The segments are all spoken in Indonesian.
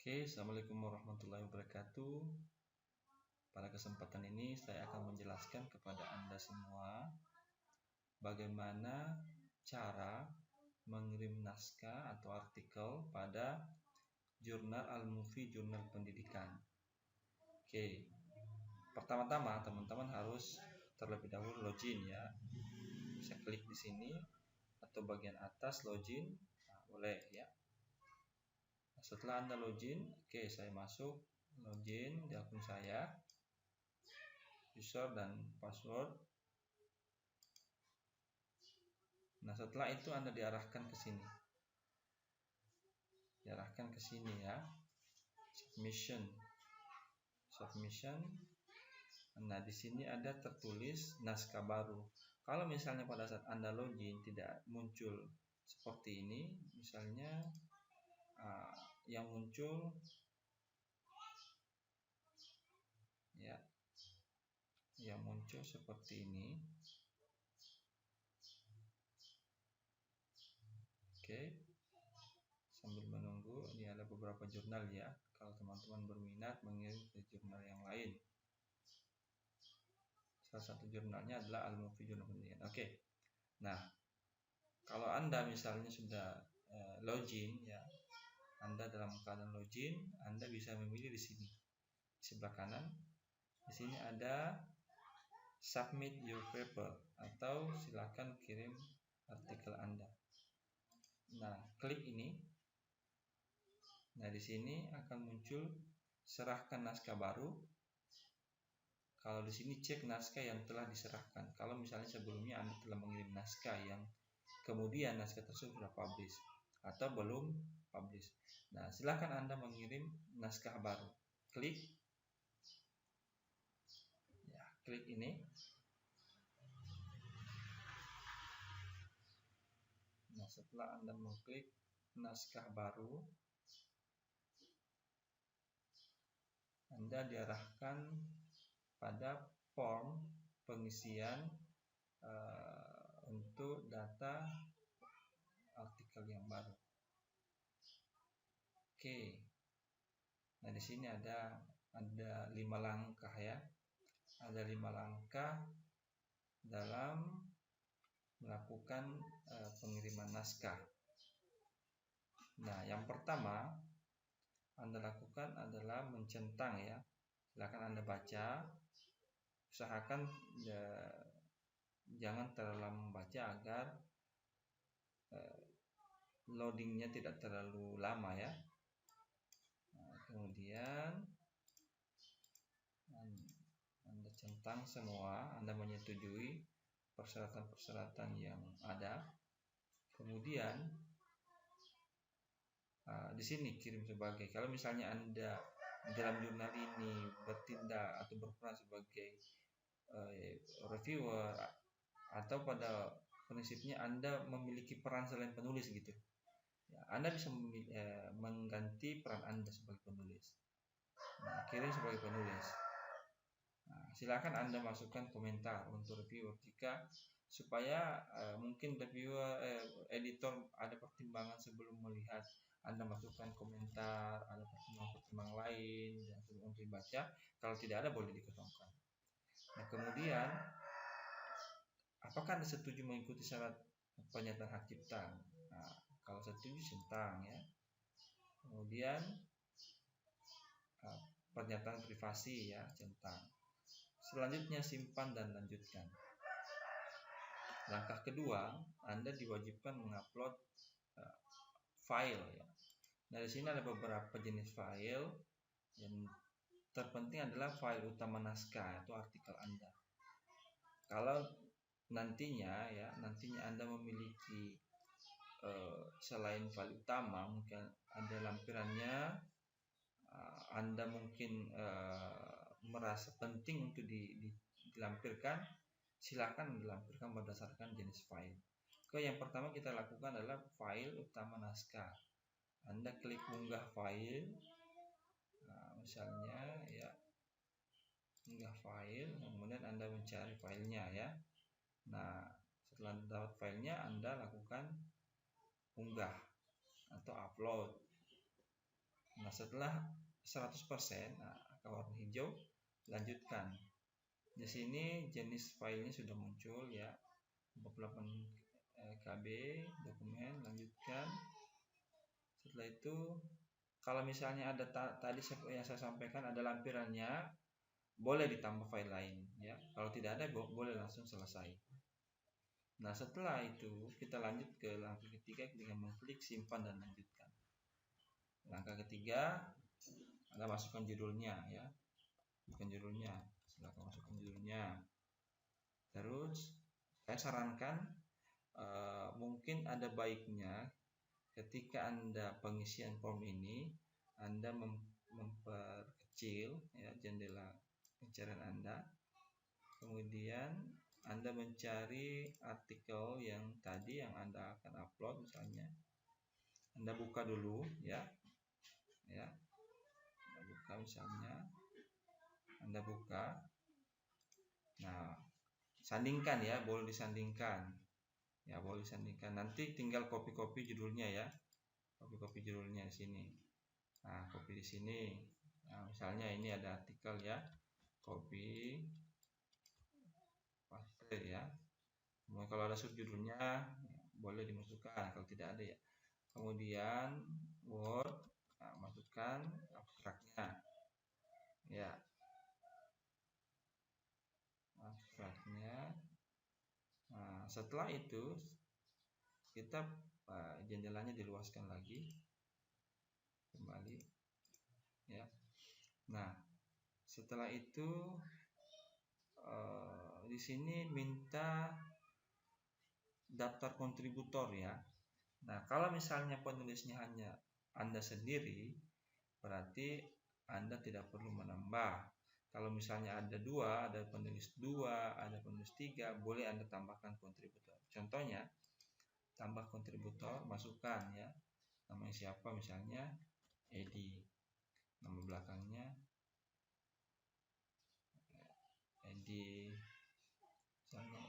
Oke, Assalamualaikum warahmatullahi wabarakatuh. Pada kesempatan ini saya akan menjelaskan kepada Anda semua bagaimana cara mengirim naskah atau artikel pada jurnal Al-Mufi, jurnal pendidikan. Oke, pertama-tama teman-teman harus terlebih dahulu login ya. Bisa klik di sini atau bagian atas login, boleh ya. Setelah Anda login, oke, saya masuk login di akun saya, user dan password. Nah, setelah itu Anda diarahkan ke sini. Ya. Submission. Nah, di sini ada tertulis naskah baru. Kalau misalnya pada saat Anda login tidak muncul seperti ini, misalnya yang muncul ya, yang muncul seperti ini. Oke, sambil menunggu, ini ada beberapa jurnal ya. Kalau teman-teman berminat mengirim ke jurnal yang lain, salah satu jurnalnya adalah Al-Mufi Jurnal Pendidikan. Oke, nah kalau Anda misalnya sudah login ya, Anda dalam keadaan login, Anda bisa memilih di sini, di sebelah kanan. Di sini ada submit your paper atau silakan kirim artikel Anda. Nah, klik ini. Nah, di sini akan muncul serahkan naskah baru. Kalau di sini cek naskah yang telah diserahkan. Kalau misalnya sebelumnya Anda telah mengirim naskah yang kemudian naskah tersebut sudah publish atau belum publish. Nah, silakan Anda mengirim naskah baru. Klik. Ya, klik ini. Nah, setelah Anda mengklik naskah baru, Anda diarahkan pada form pengisian untuk data artikel yang baru. Oke. Nah, di sini ada 5 langkah ya. Ada 5 langkah dalam melakukan pengiriman naskah. Nah, yang pertama Anda lakukan adalah mencentang ya. Silakan Anda baca. Usahakan jangan terlalu lama membaca agar loadingnya tidak terlalu lama ya. Nah, kemudian Anda centang semua, Anda menyetujui persyaratan-persyaratan yang ada. Kemudian di sini kirim sebagai. Kalau misalnya Anda di dalam jurnal ini bertindak atau berperan sebagai reviewer atau pada prinsipnya Anda memiliki peran selain penulis gitu ya, Anda bisa mengganti peran Anda sebagai penulis. Nah, kirim sebagai penulis. Nah, silakan Anda masukkan komentar untuk reviewer jika supaya mungkin reviewer editor ada pertimbangan sebelum melihat Anda masukkan komentar, ada pertimbangan lain yang sebelum dibaca. Kalau tidak ada boleh dikosongkan. Nah, kemudian apakah Anda setuju mengikuti syarat pernyataan hak cipta? Nah, kalau setuju centang ya. Kemudian pernyataan privasi ya, centang. Selanjutnya simpan dan lanjutkan. Langkah kedua, Anda diwajibkan mengupload file ya. Nah, di sini ada beberapa jenis file. Yang terpenting adalah file utama naskah atau artikel Anda. Kalau nantinya Anda memiliki selain file utama, mungkin ada lampirannya, Anda mungkin merasa penting untuk dilampirkan, silakan dilampirkan berdasarkan jenis file. Oke, yang pertama kita lakukan adalah file utama naskah. Anda klik unggah file. Nah, misalnya ya, unggah file, kemudian Anda mencari filenya ya. Nah, setelah dapat filenya, Anda lakukan unggah atau upload. Nah, Nah, setelah 100%, ke warna hijau, lanjutkan. Di sini jenis filenya sudah muncul ya, 48 KB dokumen, lanjutkan. Setelah itu, kalau misalnya ada tadi yang saya sampaikan ada lampirannya, boleh ditambah file lain ya. Kalau tidak ada, boleh langsung selesai. Nah, setelah itu kita lanjut ke langkah ketiga dengan mengklik simpan dan lanjutkan. Langkah ketiga, Anda masukkan judulnya ya. Silakan masukkan judulnya. Terus saya sarankan mungkin ada baiknya ketika Anda pengisian form ini, Anda memperkecil ya jendela pencarian Anda. Kemudian Anda mencari artikel yang tadi yang Anda akan upload, misalnya Anda buka dulu ya. Anda buka misalnya. Nah, sandingkan ya, boleh disandingkan. Nanti tinggal copy judulnya ya. Copy judulnya di sini. Nah, copy di sini. Nah, misalnya ini ada artikel ya. Copy paste ya. Kemudian kalau ada subjudulnya boleh dimasukkan, kalau tidak ada ya. Kemudian Word, masukkan abstraknya ya, abstraknya. Nah, setelah itu kita jendelanya diluaskan lagi kembali ya. Nah, setelah itu di sini minta daftar kontributor ya. Nah, kalau misalnya penulisnya hanya Anda sendiri, berarti Anda tidak perlu menambah. Kalau misalnya ada penulis 2, ada penulis 3, boleh Anda tambahkan kontributor. Contohnya, tambah kontributor, masukkan ya. Namanya siapa, misalnya Edi. Nama belakangnya Edi. Misalnya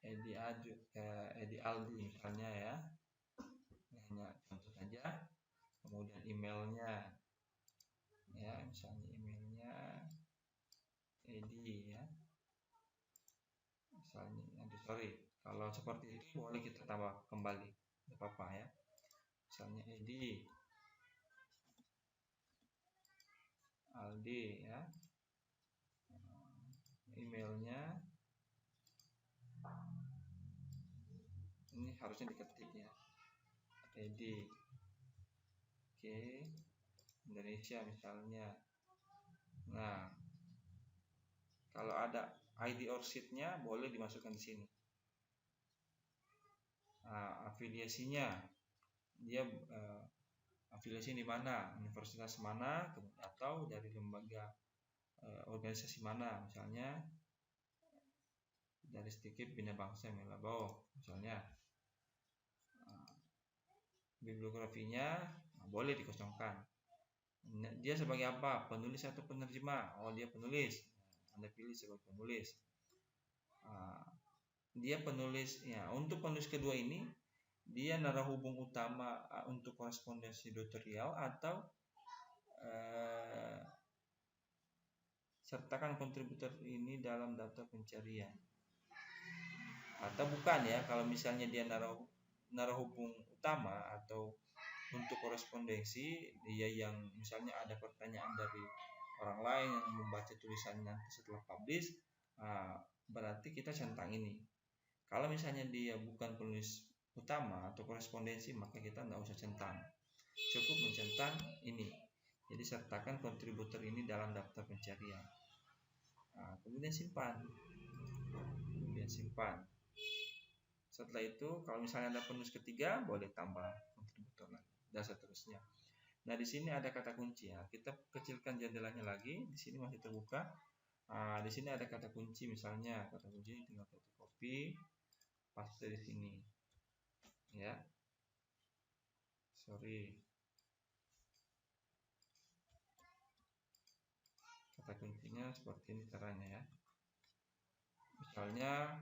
Edi Aldi misalnya ya. Ini hanya contoh saja. Kemudian emailnya ya, misalnya emailnya Edi ya. Misalnya kalau seperti itu boleh kita tambah kembali, tidak apa-apa ya. Misalnya Edi Aldi ya. Emailnya ini harusnya diketik ya, Edi Indonesia misalnya. Nah, kalau ada ID or sheet-nya boleh dimasukkan di sini. Nah, afiliasinya dia afiliasi di mana, universitas mana, atau dari lembaga organisasi mana, misalnya dari Stikip Bina Bangsa Melabau misalnya. Bibliografinya boleh dikosongkan. Dia sebagai apa, penulis atau penerjemah? Oh, dia penulis. Anda pilih sebagai penulis. Dia penulis ya. Untuk penulis kedua ini, dia narahubung utama untuk korespondensi editorial atau sertakan kontributor ini dalam daftar pencarian. Atau bukan ya, kalau misalnya dia narahubung utama atau untuk korespondensi, dia yang misalnya ada pertanyaan dari orang lain yang membaca tulisannya nanti setelah publish, berarti kita centang ini. Kalau misalnya dia bukan penulis utama atau korespondensi, maka kita tidak usah centang, cukup mencentang ini. Jadi sertakan kontributor ini dalam daftar pencarian. Kemudian simpan. Setelah itu, kalau misalnya ada penulis ketiga, boleh tambah kontributor lagi dan seterusnya. Nah, di sini ada kata kunci ya. Kita kecilkan jendelanya lagi. Di sini masih terbuka. Di sini ada kata kunci, misalnya kata kunci tinggal copy, paste di sini. Ya. Kata kuncinya seperti ini caranya ya. Misalnya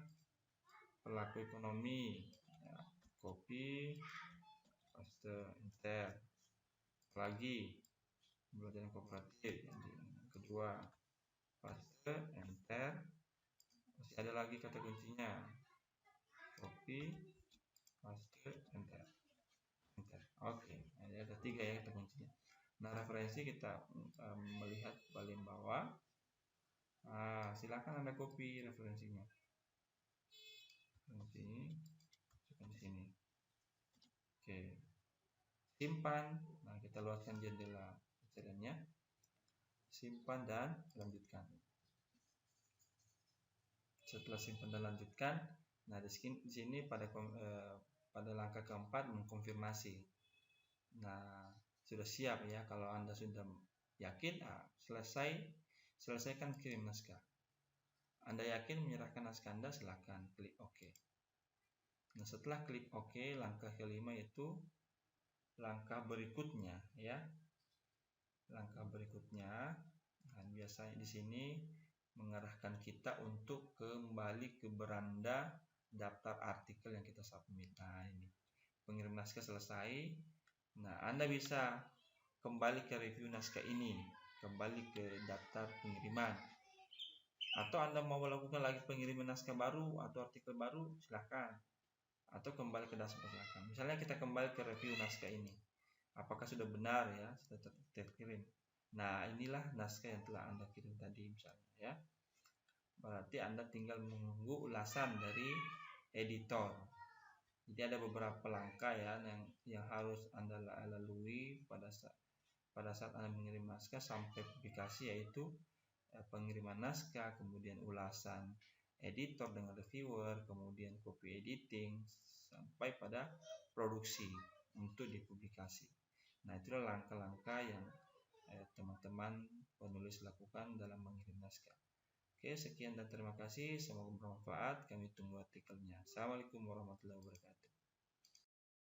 pelaku ekonomi, ya, copy, paste, enter. lagi pembelajaran kooperatif. Yang kedua, paste, enter. Masih ada lagi kata kuncinya, copy, paste, enter. Oke, ada 3 ya kata kuncinya. Nah, referensi kita melihat paling bawah. Silakan Anda copy referensinya. Referensi di sini. Oke. Simpan. Nah, kita luaskan jendela pencariannya. Simpan dan lanjutkan. Setelah simpan dan lanjutkan, nah di sini pada langkah keempat mengkonfirmasi. Nah, sudah siap ya. Kalau Anda sudah yakin, selesaikan kirim naskah. Anda yakin menyerahkan naskah Anda, silakan klik OK. Nah, setelah klik OK, langkah kelima itu langkah berikutnya ya. Langkah berikutnya, nah, biasanya di sini mengarahkan kita untuk kembali ke beranda daftar artikel yang kita submit. Nah, ini pengirim naskah selesai. Nah, Anda bisa kembali ke review naskah ini, kembali ke daftar pengiriman. Atau Anda mau melakukan lagi pengiriman naskah baru atau artikel baru, silahkan. Atau kembali ke dashboard, silahkan. Misalnya kita kembali ke review naskah ini. Apakah sudah benar ya, sudah terkirim. Nah, inilah naskah yang telah Anda kirim tadi misalnya ya. Berarti Anda tinggal menunggu ulasan dari editor. Jadi ada beberapa langkah ya yang harus Anda lalui pada saat Anda mengirim naskah sampai publikasi, yaitu pengiriman naskah, kemudian ulasan editor dengan reviewer, kemudian copy editing, sampai pada produksi untuk dipublikasi. Nah, itulah langkah-langkah yang teman-teman penulis lakukan dalam mengirim naskah. Oke, sekian dan terima kasih. Semoga bermanfaat. Kami tunggu artikelnya. Assalamualaikum warahmatullahi wabarakatuh.